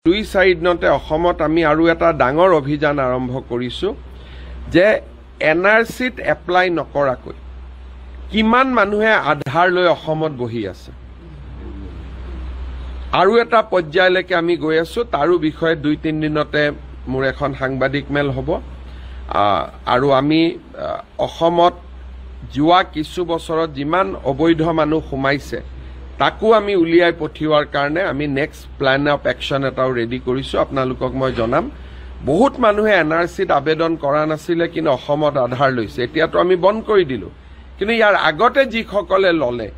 2-4 দিনতে অসমত আমি আৰু এটা ডাঙৰ অভিযান আৰম্ভ কৰিছো যে এনআৰসিত এপ্লাই নকৰাকৈ কিমান মানুহে আধাৰ লৈ অসমত বহি আছে আৰু এটা পৰ্যায়লৈকে আমি গৈ আছো তাৰো বিষয়ে 2-3 দিনতে মোৰ এখন সাংবাদিক মেল হ'ব আৰু আমি অসমত যোৱা কিছু বছৰত যিমান অবৈধ মানুহ সোমাইছে তাকো আমি উলিয়াই পঠিওৱাৰ কাৰণে আমি নেক্সট প্ল্যান অফ একশন এটাও ৰেডি কৰিছো আপোনালোকক মই জনাম বহুত মানুহে এনআৰসিত আবেদন কৰা নাছিলে কিন্তু অসমত আধাৰ লৈছে এতিয়াতো আমি বন্ধ কৰি দিলো কিন্তু ইয়াৰ আগতে যিসকলে ললে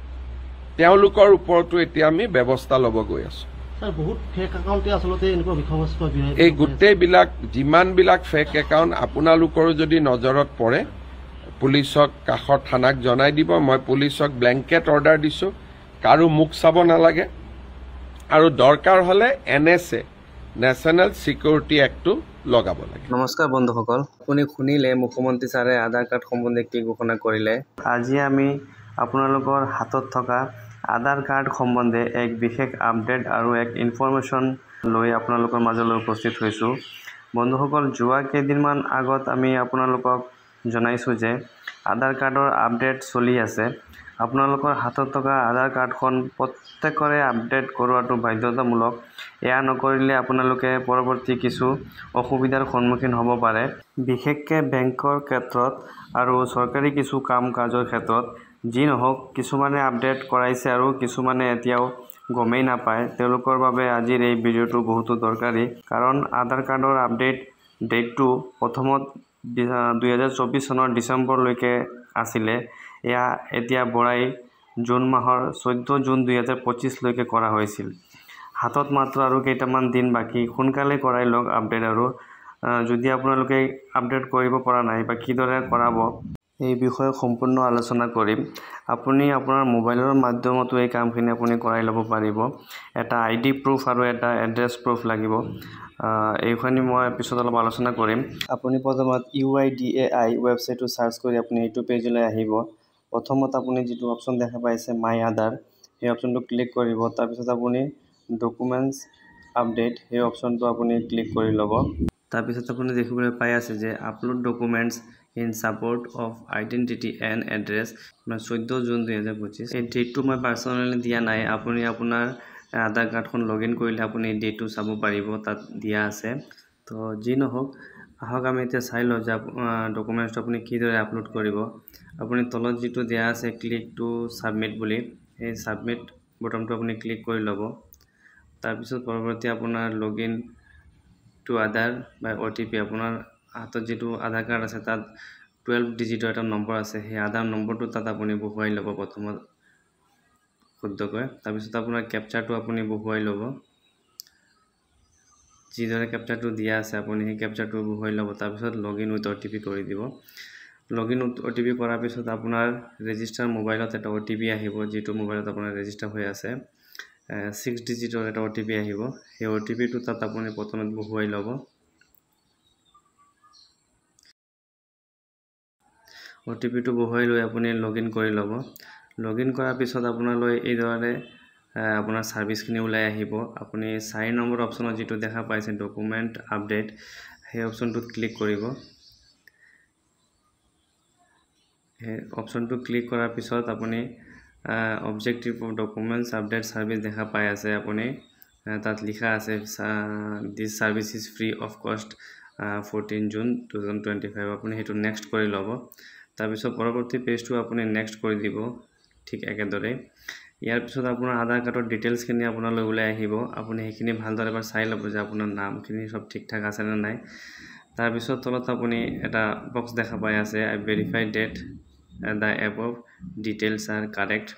তেওঁলোকৰ ওপৰতো এতিয়া আমি ব্যৱস্থা ল'ব গৈ আছো স্যাৰ বহুত ফেক একাউন্টে আসলে এনেকুৱা বিষয়বস্তু এই গোটেইবিলাক যিমানবিলাক ফেক একাউন্ট আপোনালোকৰ যদি নজৰত পৰে পুলিচক কাষৰ থানাক জনাই দিব মই পুলিচক ব্ল্যাঙ্কেট অৰ্ডাৰ দিছো কাৰো মুখ চাব নালাগে আৰু দৰকাৰ হলে এনএসএ নেশনাল সিকিউৰিটি এক্টটো লগাব লাগে নমস্কাৰ বন্ধুসকল আপুনি শুনিলে মুখ্যমন্ত্ৰী ছাৰে আধাৰ কাৰ্ড সম্বন্ধে কি ঘোষণা কৰিলে আজি আমি আপোনালোকৰ হাতত থকা আধাৰ কাৰ্ড সম্বন্ধে এক বিশেষ আপডেট আৰু এক ইনফৰমেশন লৈ আপোনালোকৰ মাজলৈ উপস্থিত হৈছো বন্ধুসকল যোৱা কেইদিনমান আগত আমি আপোনালোকক জনাইছো যে আধাৰ কাৰ্ডৰ আপডেট চলি আছে আপোনালোকৰ হাতত থকা আধাৰ কাৰ্ডখন প্ৰত্যেকৰে আপডেট কৰোৱাটো বাধ্যতামূলক এয়া নকৰিলে আপোনালোকে পৰৱৰ্তী কিছু অসুবিধাৰ সন্মুখীন হ'ব পাৰে বিশেষকৈ বেংকৰ ক্ষেত্ৰত আৰু চৰকাৰী কিছু কাম কাজৰ ক্ষেত্ৰত যি নহওক কিছুমানে আপডেট কৰাইছে আৰু কিছুমানে এতিয়াও গমেই নাপায় তেওঁলোকৰ বাবে আজিৰ এই ভিডিঅ'টো বহুতো দৰকাৰী কাৰণ আধাৰ কাৰ্ডৰ আপডেট ডেটটো প্ৰথমত 2024 চনৰ ডিসেম্বৰলৈকে আছিলে এয়া এতিয়া বৰাই জুন মাহৰ 14 জুন 2025 লৈকে কৰা হৈছিল হাতত মাত্ৰ আৰু কেইটামান দিন বাকি সোনকালে কৰাই লওক আপডেট আৰু যদি আপোনালোকে আপডেট কৰিব পৰা নাই বা কিদৰে কৰাব এই বিষয়ে সম্পূৰ্ণ আলোচনা কৰিম আপুনি আপোনাৰ মোবাইলৰ মাধ্যমতো এই কামখিনি আপুনি কৰাই ল'ব পাৰিব এটা আইডি প্ৰুফ আৰু এটা এড্ৰেছ প্ৰুফ লাগিব এইখানি মই পিছত অলপ আলোচনা কৰিম আপুনি প্ৰথমত UIDAI ৱেবছাইটটো সাৰ্চ কৰি আপুনি এইটো পেজলৈ আহিব প্ৰথমত আপুনি যেটো অপচন দেখা পাইছে মাই আধাৰ এই অপচনটো ক্লিক কৰিব তাৰ পিছত আপুনি ডকুমেন্টস আপডেট এই অপচনটো আপুনি ক্লিক কৰি ল'ব তাৰ পিছত আপুনি দেখিবলৈ পাই আছে যে upload documents in support of identity and address 14 June 2025 এই ডেটটো মই পাৰ্সোনালি দিয়া নাই আপুনি আপোনাৰ আধাৰ কাৰ্ডখন লগইন কৰিলে আপুনি ডেটটো চাব পাৰিব তাত দিয়া আছে তো যি নহওক আহক আমি এতিয়া চাই লওঁ যে ডকুমেন্টস আপুনি কিদৰে আপলোড কৰিব আপুনি তলত যেটো দিয়া আছে ক্লিক টু সাবমিট বুলি এই সাবমিট বটনটো আপুনি ক্লিক কৰি ল'ব তাৰ পিছত পৰৱৰ্তী আপোনাৰ লগইন টু আধাৰ বা OTP আপোনাৰ হাতত যেটো আধাৰ কাৰ্ড আছে তাত 12 ডিজিটৰ এটা নম্বৰ আছে সেই আধাৰ নম্বৰটো তাত আপুনি বহুৱাই ল'ব প্ৰথমত শুদ্ধকৈ তাৰ পিছত আপোনাৰ ক্যাপচাটো আপুনি বহুৱাই ল'ব যিদৰে ক্যাপচাটো দিয়া আছে আপুনি সেই ক্যাপচাটো বহুৱাই ল'ব তাৰ পিছত লগইন উইথ OTP কৰি দিব লগইন উইথ OTP কৰাৰ পিছত আপোনাৰ ৰেজিষ্টাৰ মোবাইলত এটা OTP আহিব যেটো মোবাইলত আপোনাৰ ৰেজিষ্টাৰ হৈ আছে 6 ডিজিটৰ এটা OTP আহিব সেই OTPটো তাত আপুনি প্ৰথমত বহুৱাই ল'ব OTP টো বহুৱাই লৈ আপুনি লগইন কৰি ল'ব লগইন কৰাৰ পিছত আপোনালৈ এই দৰে আপোনাৰ সাৰ্ভিসখিনি ওলাই আহিব আপুনি 4 নম্বৰ অপচনত যেটো দেখা পাইছে ডকুমেন্ট আপডেট সেই অপচনটোত ক্লিক কৰিব এই অপচনটো ক্লিক কৰাৰ পিছত আপুনি objective of documents update service দেখা পাই আছে আপুনি তাত লিখা আছে this service is free of কষ্ট 14 জুন 2025 আপুনি হেতু নেক্সট কৰি ল'ব তাৰ পিছত পৰৱৰ্তী পেজটো আপুনি নেক্সট কৰি দিব ঠিক একেদৰে ইয়াৰ পিছত আপোনাৰ আধাৰ কাৰ্ডৰ ডিটেইলছখিনি আপোনালৈ ওলাই আহিব আপুনি হেখিনি ভালদৰে এবাৰ চাই ল'ব যে আপোনাৰ নামখিনি সব ঠিকঠাক আছে নে নাই তাৰ পিছত তলত আপুনি এটা বক্স দেখা পাই আছে I verify that the above details are correct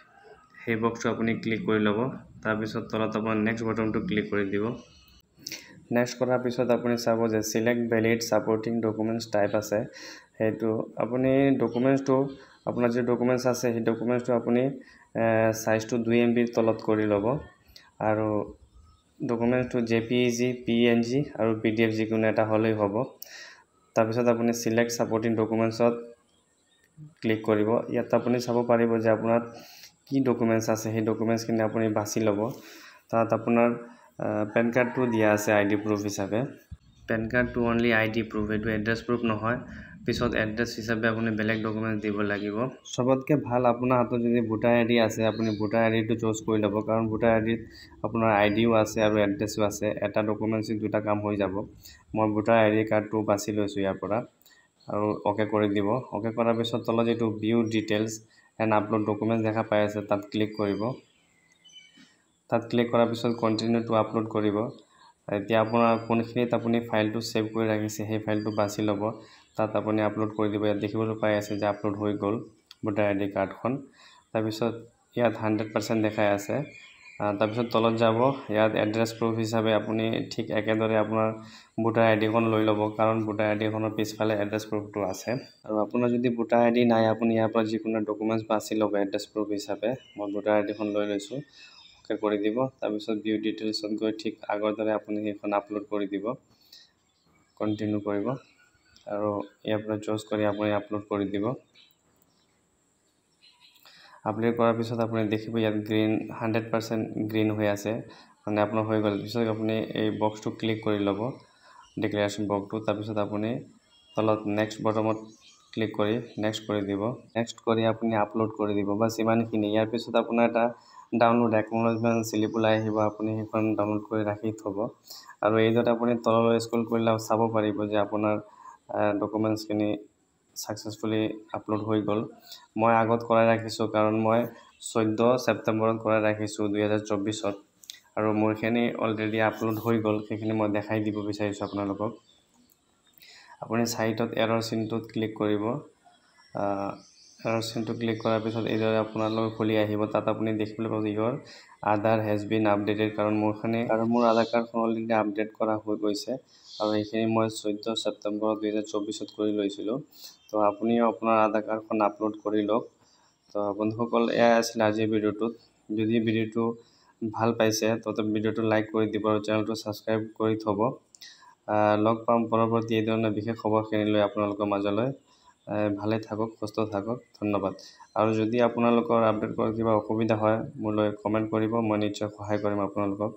সেই বক্সটো আপুনি ক্লিক কৰি ল'ব তাৰ পিছত তলত আপোনাৰ নেক্সট বটনটো ক্লিক কৰি দিব নেক্সট কৰাৰ পিছত আপুনি চাব যে সিলেক্ট ভ্যালিড সাপোৰ্টিং ডকুমেন্টস টাইপ আছে হেতু আপুনি ডকুমেন্টসটো আপোনাৰ যে ডকুমেন্টস আছে সেই ডকুমেন্টসটো আপুনি সাইজটো 2 MB তলত কৰি ল'ব আৰু ডকুমেন্টসটো JPEG PNG আৰু PDF যিকোনো এটা হলেই হ'ব তাৰ পিছত আপুনি সিলেক্ট সাপোৰ্টিং ডকুমেন্টসত ক্লিক কৰিব ইয়াত আপুনি চাব পাৰিব যে আপোনাৰ কি ডকুমেন্টস আছে সেই ডকুমেন্টসখিনি আপুনি বাছি ল'ব তাত আপোনাৰ পেন কাৰ্ডটো দিয়া আছে ID প্ৰুফ হিচাপে। পেন কাৰ্ডটো অনলি ID প্ৰুফ, এইটো এড্ৰেছ প্ৰুফ নহয়। পিছত এড্ৰেছ হিচাপে আপুনি বেলেগ ডকুমেণ্টছ দিব লাগিব। চবতকৈ ভাল আপোনাৰ হাতত যদি ভোটাৰ ID আছে, আপুনি ভোটাৰ IDটো চুজ কৰি ল'ব, কাৰণ ভোটাৰ IDত আপোনাৰ IDও আছে আৰু এড্ৰেছো আছে। এটা ডকুমেণ্টছ দুটা কাম হৈ যাব। মই ভোটাৰ ID কাৰ্ডটো বাছি লৈছোঁ ইয়াৰ পৰা আৰু অ'কে কৰি দিব। অ'কে কৰাৰ পিছত তলত যিটো view details and upload documents দেখা পাই আছে, তাত ক্লিক কৰিব। তাত ক্লিক কৰাৰ পিছত কণ্টিনিউ টু আপলোড কৰিব। এতিয়া আপোনাৰ কোনখিনিত আপুনি ফাইলটো ছেভ কৰি ৰাখিছে সেই ফাইলটো বাছি ল'ব, তাত আপুনি আপলোড কৰি দিব। ইয়াত দেখিবলৈ পাই আছে যে আপলোড হৈ গ'ল ভোটাৰ ID কাৰ্ডখন। তাৰপিছত ইয়াত 100% দেখাই আছে। তাৰপিছত তলত যাব, ইয়াত এড্ৰেছ প্ৰুফ হিচাপে আপুনি ঠিক একেদৰে আপোনাৰ ভোটাৰ IDখন লৈ ল'ব, কাৰণ ভোটাৰ IDখনৰ পিছফালে এড্ৰেছ প্ৰুফটো আছে। আৰু আপোনাৰ যদি ভোটাৰ ID নাই, আপুনি ইয়াৰ পৰা যিকোনো ডকুমেণ্টছ বাছি ল'ব এড্ৰেছ প্ৰুফ হিচাপে। মই ভোটাৰ IDখন লৈ লৈছোঁ, অ'কে কৰি দিব। তাৰপিছত ভিউ ডিটেইলছত গৈ ঠিক আগৰ দৰে আপুনি সেইখন আপলোড কৰি দিব, কণ্টিনিউ কৰিব আৰু ইয়াৰ পৰা চুজ কৰি আপুনি আপলোড কৰি দিব। আপলোড কৰাৰ পিছত আপুনি দেখিব ইয়াত গ্ৰীণ 100% গ্ৰীণ হৈ আছে, মানে আপোনাৰ হৈ গ'ল। পিছত আপুনি এই বক্সটো ক্লিক কৰি ল'ব, ডিক্লেৰেশ্যন বক্সটো। তাৰপিছত আপুনি তলত নেক্সট বটমত ক্লিক কৰি নেক্সট কৰি দিব। নেক্সট কৰি আপুনি আপলোড কৰি দিব, বাছ ইমানখিনি। ইয়াৰ পিছত আপোনাৰ এটা ডাউনলোড একনলেজমেণ্ট স্লিপ ওলাই আহিব, আপুনি সেইখন ডাউনলোড কৰি ৰাখি থ'ব। আৰু এইদৰে আপুনি তললৈ স্ক্ৰল কৰিলে চাব পাৰিব যে আপোনাৰ ডকুমেণ্টছখিনি ছাকচেছফুলি আপলোড হৈ গ'ল। মই আগত কৰাই ৰাখিছোঁ, কাৰণ মই 14 ছেপ্টেম্বৰত কৰাই ৰাখিছোঁ 2024-ত, আৰু মোৰখিনি অলৰেডি আপলোড হৈ গ'ল। সেইখিনি মই দেখাই দিব বিচাৰিছোঁ আপোনালোকক। আপুনি ছাইটত এৰৰ চিনটোত ক্লিক কৰিব। এৰৰ চিনটো ক্লিক কৰাৰ পিছত এইদৰে আপোনালোক খুলি আহিব। তাত আপুনি দেখিবলৈ পাব ইয়ৰ আধাৰ হেজ বিন আপডেটেড, কাৰণ মোৰ আধাৰ কাৰ্ডখন অলৰেডি আপডেট কৰা হৈ গৈছে, আৰু এইখিনি মই 14 ছেপ্টেম্বৰ 2024-ত কৰি লৈছিলোঁ। তো আপুনিও আপোনাৰ আধাৰ কাৰ্ডখন আপলোড কৰি লওক। তো বন্ধুসকল, এয়াই আছিল আজিৰ ভিডিঅ'টোত। যদি ভিডিঅ'টো ভাল পাইছে তো ভিডিঅ'টো লাইক কৰি দিব আৰু চেনেলটো ছাবস্ক্ৰাইব কৰি থ'ব। লগ পাম পৰৱৰ্তী এই ধৰণৰ বিশেষ খবৰখিনি লৈ আপোনালোকৰ মাজলৈ। ভালে থাকক, সুস্থ থাকক, ধন্যবাদ। আৰু যদি আপোনালোকৰ আপডেট কৰাৰ কিবা অসুবিধা হয়, মোলৈ কমেণ্ট কৰিব, মই নিশ্চয় সহায় কৰিম আপোনালোকক।